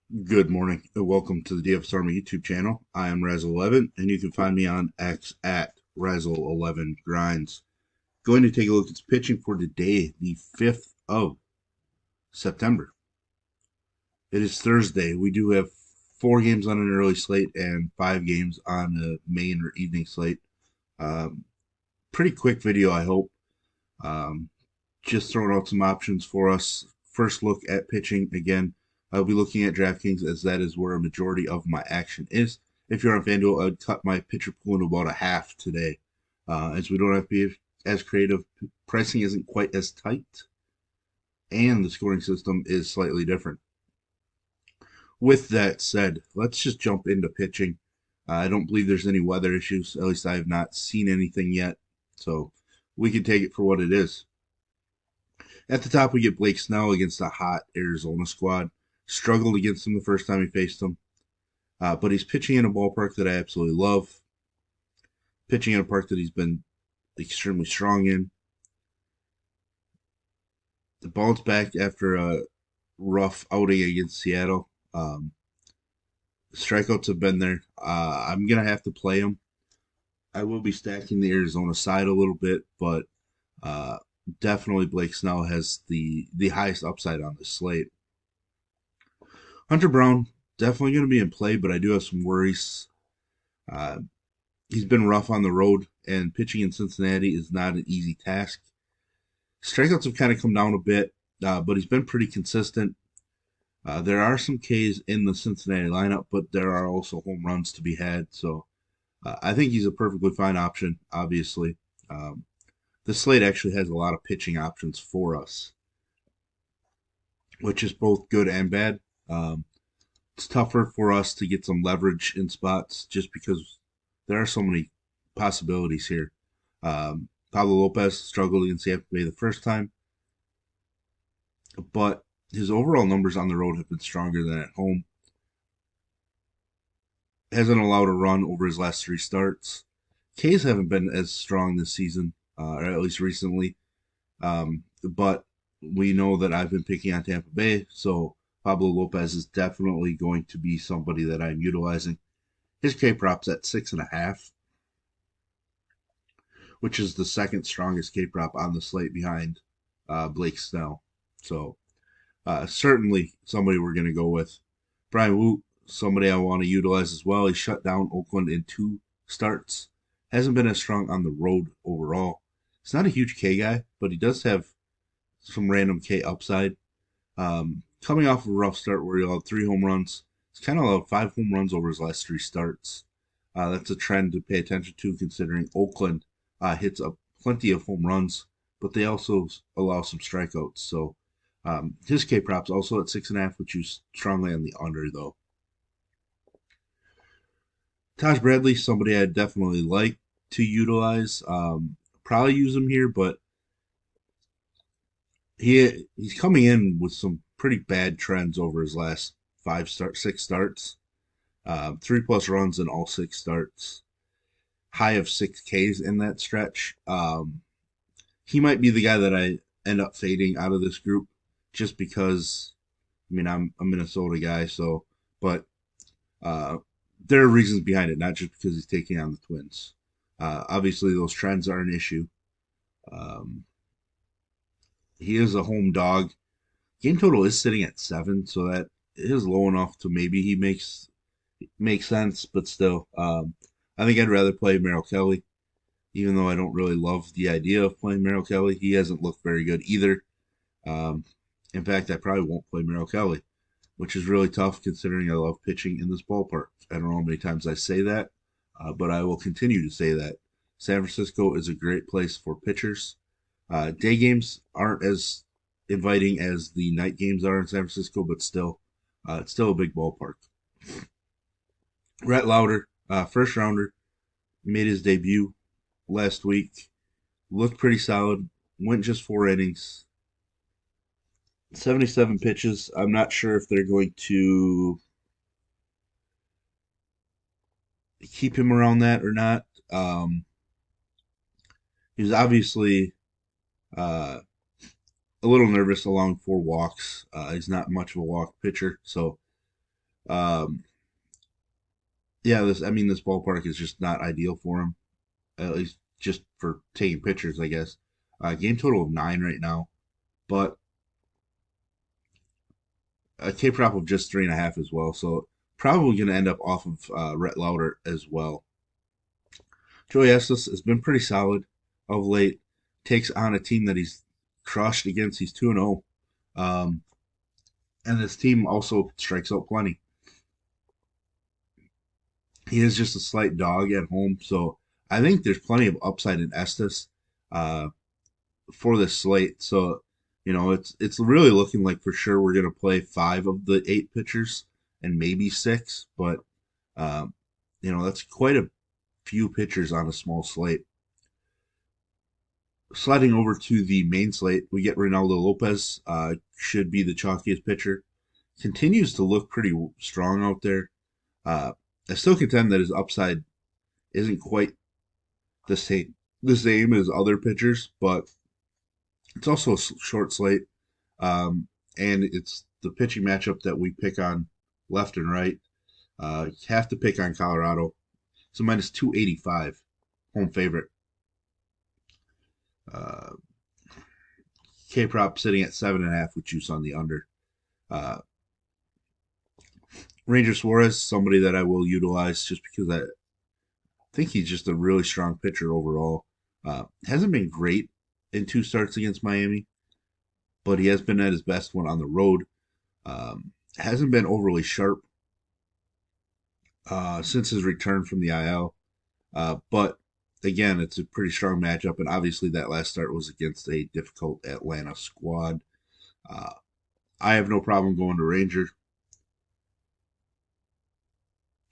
Good morning. Welcome to the DFS Army YouTube channel. I am Razzle11, and you can find me on X at Razzle11Grinds. Going to take a look at pitching for today, the 5th of September. It is Thursday. We do have 4 games on an early slate and 5 games on a main or evening slate. Um, Pretty quick video, I hope. Um, just throwing out some options for us. First look at pitching again. I'll be looking at DraftKings as that is where a majority of my action is. If you're on FanDuel, I'd cut my pitcher pool into about a half today, as we don't have to be as creative. Pricing isn't quite as tight, and the scoring system is slightly different. With that said, let's just jump into pitching. I don't believe there's any weather issues. At least I have not seen anything yet, so we can take it for what it is. At the top, we get Blake Snell against a hot Arizona squad. Struggled against him the first time he faced him, but he's pitching in a ballpark that I absolutely love. Pitching in a park that he's been extremely strong in. The bounce back after a rough outing against Seattle. Strikeouts have been there. I'm gonna have to play him. I will be stacking the Arizona side a little bit, but uh, definitely Blake Snell has the highest upside on the slate. Hunter Brown definitely going to be in play, but I do have some worries. Uh, he's been rough on the road, and pitching in Cincinnati is not an easy task. Strikeouts have kind of come down a bit, but he's been pretty consistent. There are some Ks in the Cincinnati lineup, but there are also home runs to be had. So I think he's a perfectly fine option, obviously. Um, the slate actually has a lot of pitching options for us, which is both good and bad. Um, it's tougher for us to get some leverage in spots just because there are so many possibilities here. Pablo Lopez struggled against Tampa Bay the first time, but his overall numbers on the road have been stronger than at home. Hasn't allowed a run over his last 3 starts. K's haven't been as strong this season, or at least recently. But we know that I've been picking on Tampa Bay, so Pablo Lopez is definitely going to be somebody that I'm utilizing. His K prop's at 6.5, which is the second strongest K prop on the slate behind Blake Snell. So certainly somebody we're going to go with. Brian Woot, somebody I want to utilize as well. He shut down Oakland in 2 starts. Hasn't been as strong on the road overall. He's not a huge K guy, but he does have some random K upside. Coming off of a rough start where he allowed 3 home runs, he's kind of allowed 5 home runs over his last 3 starts. That's a trend to pay attention to considering Oakland hits up plenty of home runs, but they also allow some strikeouts. So his K props also at 6.5, which is strongly on the under though. Taj Bradley, somebody I'd definitely like to utilize. Probably use him here, but he's coming in with some pretty bad trends over his last 6 starts. 3+ runs in all 6 starts. High of 6 Ks in that stretch. He might be the guy that I end up fading out of this group just because, I mean, I'm a Minnesota guy, so, but uh, there are reasons behind it, not just because he's taking on the Twins. Obviously, those trends are an issue. Um, he is a home dog. Game total is sitting at 7, so that is low enough to maybe he makes sense, but still, I think I'd rather play Merrill Kelly, even though I don't really love the idea of playing Merrill Kelly. He hasn't looked very good either. Um, in fact, I probably won't play Merrill Kelly, which is really tough considering I love pitching in this ballpark. I don't know how many times I say that, but I will continue to say that. San Francisco is a great place for pitchers. Day games aren't as inviting as the night games are in San Francisco, but still, it's still a big ballpark. Rhett Lauder, first rounder, made his debut last week. Looked pretty solid. Went just 4 innings. 77 pitches. I'm not sure if they're going to keep him around that or not. He was obviously uh, a little nervous allowing 4 walks. He's not much of a walk pitcher, so Um, yeah, this ballpark is just not ideal for him, at least just for taking pictures, I guess. Game total of 9 right now, but a K prop of just 3.5 as well. So probably going to end up off of Rhett Lauder as well. Joey Estes has been pretty solid of late. Takes on a team that he's crushed against. He's 2-0. Um, and this team also strikes out plenty. He is just a slight dog at home, so I think there's plenty of upside in Estes uh, for this slate. So, it's really looking like for sure we're going to play 5 of the 8 pitchers and maybe 6, but um, that's quite a few pitchers on a small slate. Sliding over to the main slate, we get Reynaldo Lopez. Should be the chalkiest pitcher. Continues to look pretty strong out there. Uh, I still contend that his upside isn't quite the same as other pitchers, but it's also a short slate, and it's the pitching matchup that we pick on left and right. Have to pick on Colorado. So minus 285, home favorite. Uh, K prop sitting at 7.5 with juice on the under. Uh, Ranger Suarez, somebody that I will utilize just because I think he's just a really strong pitcher overall. Hasn't been great in 2 starts against Miami, but he has been at his best one on the road. Hasn't been overly sharp since his return from the IL. But again, it's a pretty strong matchup, and obviously that last start was against a difficult Atlanta squad. Uh, I have no problem going to Ranger.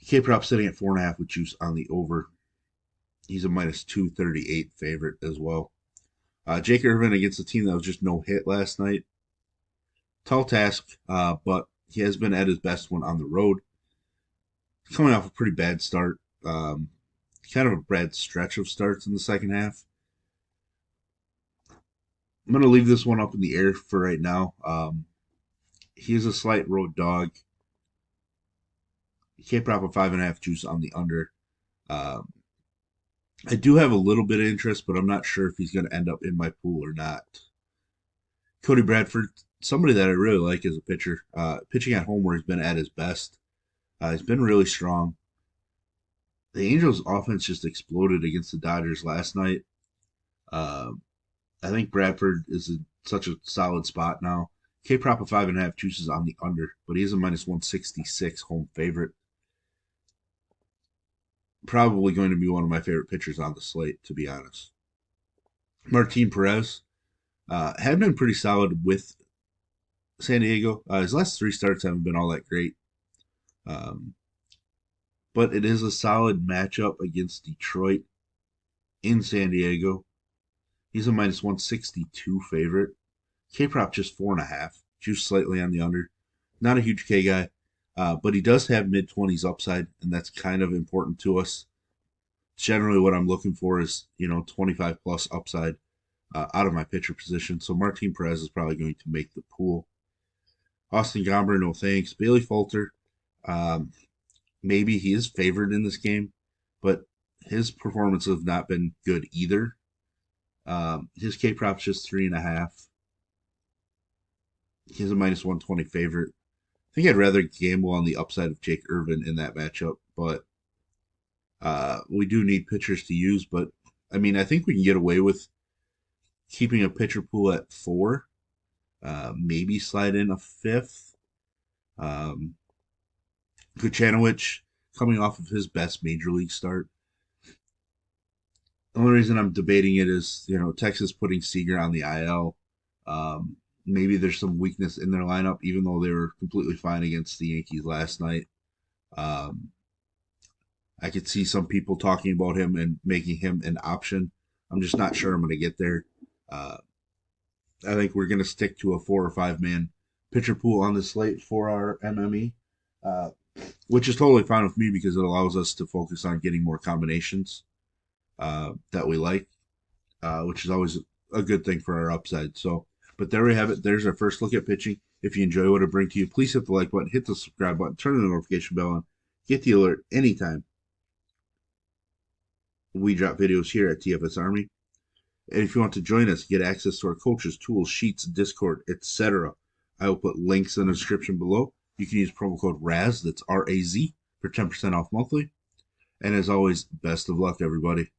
K prop sitting at 4.5 with juice on the over. He's a minus 238 favorite as well. Jake Irvin against a team that was just no hit last night. Tall task, but he has been at his best one on the road. Coming off a pretty bad start. Kind of a bad stretch of starts in the second half. I'm going to leave this one up in the air for right now. He is a slight road dog. K prop a 5.5 juice on the under. Um, I do have a little bit of interest, but I'm not sure if he's going to end up in my pool or not. Cody Bradford, somebody that I really like as a pitcher, pitching at home where he's been at his best. He's been really strong. The Angels' offense just exploded against the Dodgers last night. Um, I think Bradford is in such a solid spot now. K prop of 5.5 juices on the under, but he is a minus 166 home favorite. Probably going to be one of my favorite pitchers on the slate, to be honest. Martin Perez had been pretty solid with San Diego. His last 3 starts haven't been all that great, um, but it is a solid matchup against Detroit in San Diego. He's a minus 162 favorite. K prop just 4.5, juice slightly on the under. Not a huge K guy, but he does have mid 20s upside, and that's kind of important to us. Generally, what I'm looking for is 25 plus upside out of my pitcher position. So Martin Perez is probably going to make the pool. Austin Gomber, no thanks. Bailey Falter, um, maybe he is favored in this game, but his performances have not been good either. His K prop's just 3.5. He's a minus 120 favorite. I think I'd rather gamble on the upside of Jake Irvin in that matchup, but we do need pitchers to use. But I mean, I think we can get away with keeping a pitcher pool at 4. Maybe slide in a 5th. Um, Kuchanowicz coming off of his best major league start. The only reason I'm debating it is, Texas putting Seager on the IL. Maybe there's some weakness in their lineup, even though they were completely fine against the Yankees last night. Um, I could see some people talking about him and making him an option. I'm just not sure I'm going to get there. Uh, I think we're going to stick to a 4 or 5 man pitcher pool on the slate for our MME, uh, which is totally fine with me because it allows us to focus on getting more combinations that we like, which is always a good thing for our upside. So, but there we have it. There's our first look at pitching. If you enjoy what I bring to you, please hit the like button, hit the subscribe button, turn the notification bell on, get the alert anytime we drop videos here at DFS Army. And if you want to join us, get access to our coaches, tools, sheets, Discord, etc., I will put links in the description below. You can use promo code RAZ, that's R-A-Z, for 10% off monthly. And as always, best of luck, everybody.